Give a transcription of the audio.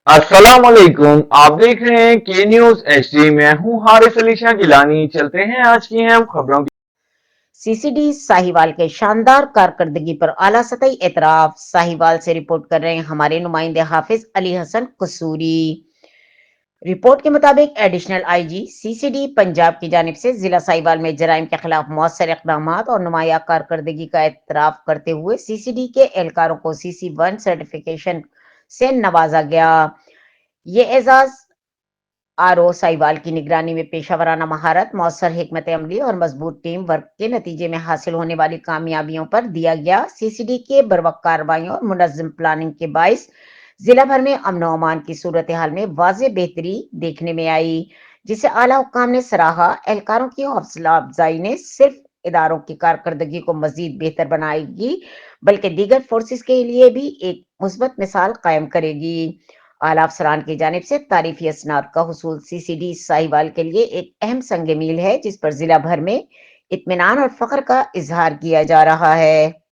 अस्सलाम वालेकुम। आप देख रहे हैं के न्यूज एचडी। मैं हूं हारिस अली शाह गिलानी। चलते हैं आज की अहम खबरों की। सीसीडी साहिवाल के शानदार कारकर्दगी पर आला सतही एतराफ। साहिवाल से रिपोर्ट कर रहे हैं हमारे नुमाइंदे हाफिज अली हसन कसूरी। रिपोर्ट के मुताबिक एडिशनल आईजी सीसीडी पंजाब की जानिब से जिला साहिवाल में जराइम के खिलाफ मौसर इकदाम और नुमाया कारकर्दगी का एतराफ करते हुए सीसीडी के एहलकारों को CC1 सर्टिफिकेशन से नवाजा गया। ये एजाज साहिवाल की निगरानी में पेशावराना महारत, मौसर हिकमत अमली और मजबूत टीम वर्क के नतीजे में हासिल होने वाली कामयाबियों पर दिया गया। सीसीडी के बरवक्त कार्रवाइयों और मुनज़्ज़म प्लानिंग के बाइस जिला भर में अमन और अमान की सूरत हाल में वाज़े बेहतरी देखने में आई, जिसे आला हुक्काम ने सराहा। एहलकारों की हौसला अफजाई ने सिर्फ इदारों की कारकर्दगी को मजीद बेहतर बनाएगी, बल्कि दीगर फोर्सेस के लिए भी एक मुस्बत मिसाल कायम करेगी। आला अफसरान की जानिब से तारीफी असनाद का हुसूल सीसीडी साहिवाल के लिए एक अहम संग मील है, जिस पर जिला भर में इत्मीनान और फख्र का इजहार किया जा रहा है।